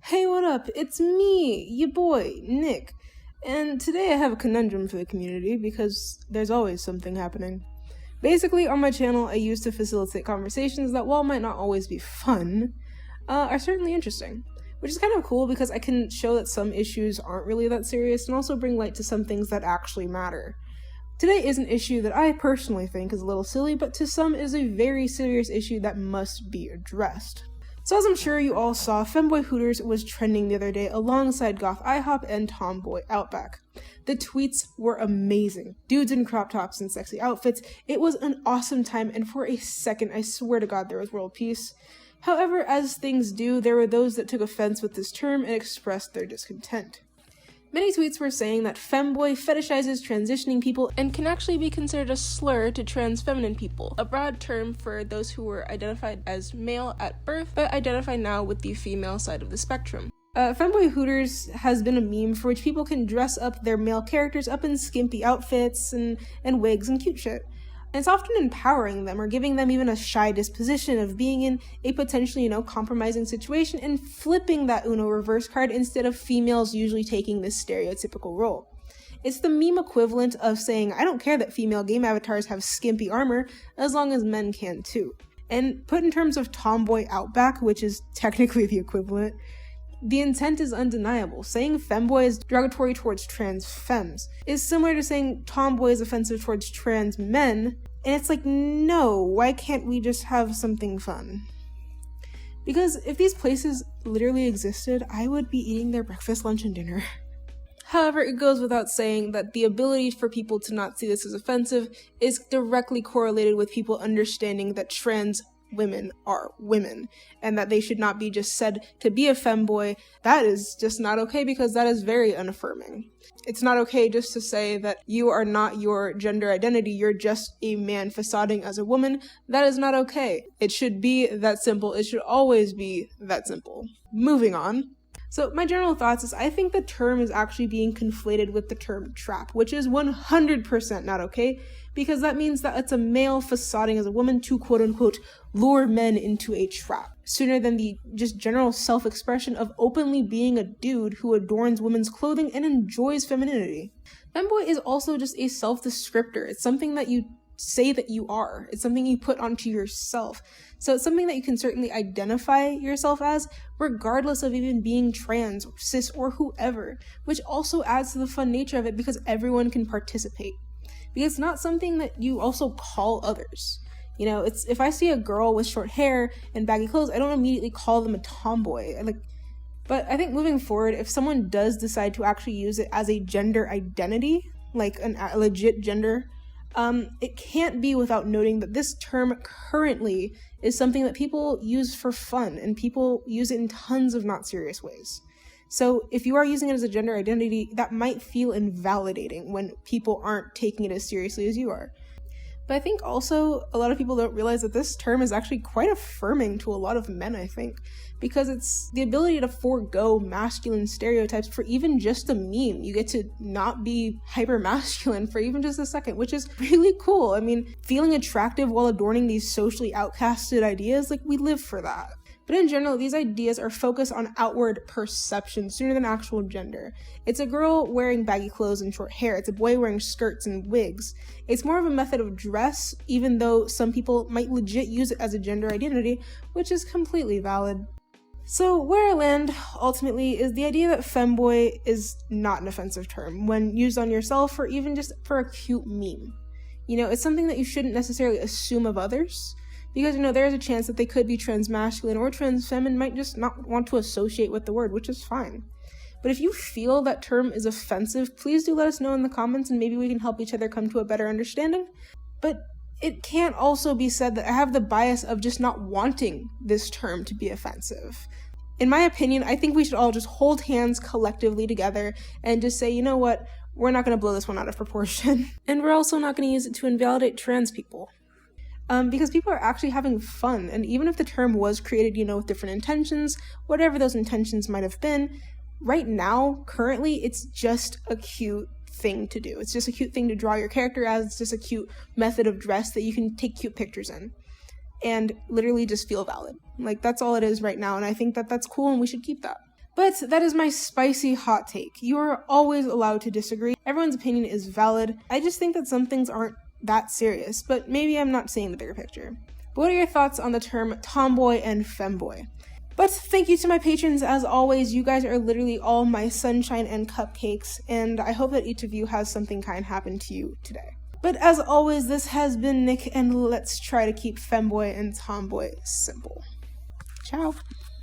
Hey, what up? It's me, your boy, Nick. And today I have a conundrum for the community because there's always something happening. Basically, on my channel, I used to facilitate conversations that, while might not always be fun, are certainly interesting. Which is kind of cool because I can show that some issues aren't really that serious and also bring light to some things that actually matter. Today is an issue that I personally think is a little silly, but to some is a very serious issue that must be addressed. So as I'm sure you all saw, Femboy Hooters was trending the other day alongside Goth IHOP and Tomboy Outback. The tweets were amazing. Dudes in crop tops and sexy outfits. It was an awesome time, and for a second, I swear to God, there was world peace. However, as things do, there were those that took offense with this term and expressed their discontent. Many tweets were saying that femboy fetishizes transitioning people and can actually be considered a slur to trans feminine people, a broad term for those who were identified as male at birth but identify now with the female side of the spectrum. Fanboy Hooters has been a meme for which people can dress up their male characters up in skimpy outfits and wigs and cute shit. And it's often empowering them or giving them even a shy disposition of being in a potentially, compromising situation and flipping that Uno reverse card instead of females usually taking this stereotypical role. It's the meme equivalent of saying, I don't care that female game avatars have skimpy armor as long as men can too. And put in terms of Tomboy Outback, which is technically the equivalent, the intent is undeniable. Saying femboy is derogatory towards trans femmes is similar to saying tomboy is offensive towards trans men, and it's like, no, why can't we just have something fun? Because if these places literally existed, I would be eating their breakfast, lunch, and dinner. However, it goes without saying that the ability for people to not see this as offensive is directly correlated with people understanding that trans women are women and that they should not be just said to be a femboy. That is just not okay because that is very unaffirming. It's not okay just to say that you are not your gender identity, you're just a man facading as a woman. That is not okay. It should be that simple. It should always be that simple. Moving on. So my general thoughts is I think the term is actually being conflated with the term trap, which is 100% not okay, because that means that it's a male facading as a woman to quote-unquote lure men into a trap, sooner than the just general self-expression of openly being a dude who adorns women's clothing and enjoys femininity. Femboy is also just a self-descriptor. It's something that you say that you are. It's something you put onto yourself. So it's something that you can certainly identify yourself as, regardless of even being trans or cis or whoever, which also adds to the fun nature of it because everyone can participate. Because it's not something that you also call others. It's if I see a girl with short hair and baggy clothes, I don't immediately call them a tomboy. But I think moving forward, if someone does decide to actually use it as a gender identity, like a legit gender, it can't be without noting that this term currently is something that people use for fun, and people use it in tons of not serious ways. So if you are using it as a gender identity, that might feel invalidating when people aren't taking it as seriously as you are. But I think also a lot of people don't realize that this term is actually quite affirming to a lot of men, I think, because it's the ability to forego masculine stereotypes for even just a meme. You get to not be hyper masculine for even just a second, which is really cool. I mean, feeling attractive while adorning these socially outcasted ideas, we live for that. But in general, these ideas are focused on outward perception sooner than actual gender. It's a girl wearing baggy clothes and short hair. It's a boy wearing skirts and wigs. It's more of a method of dress, even though some people might legit use it as a gender identity, which is completely valid. So where I land, ultimately, is the idea that femboy is not an offensive term when used on yourself or even just for a cute meme. It's something that you shouldn't necessarily assume of others. Because, there is a chance that they could be trans-masculine or trans-feminine, might just not want to associate with the word, which is fine. But if you feel that term is offensive, please do let us know in the comments and maybe we can help each other come to a better understanding. But it can't also be said that I have the bias of just not wanting this term to be offensive. In my opinion, I think we should all just hold hands collectively together and just say, you know what, we're not going to blow this one out of proportion. And we're also not going to use it to invalidate trans people. Because people are actually having fun, and even if the term was created, with different intentions, whatever those intentions might have been, right now, currently, it's just a cute thing to do. It's just a cute thing to draw your character as. It's just a cute method of dress that you can take cute pictures in. And literally just feel valid. That's all it is right now, and I think that that's cool, and we should keep that. But that is my spicy hot take. You are always allowed to disagree. Everyone's opinion is valid. I just think that some things aren't that serious, but maybe I'm not seeing the bigger picture. But what are your thoughts on the term tomboy and femboy? But thank you to my patrons. As always, you guys are literally all my sunshine and cupcakes, and I hope that each of you has something kind happen to you today. But as always, this has been Nick, and let's try to keep femboy and tomboy simple. Ciao.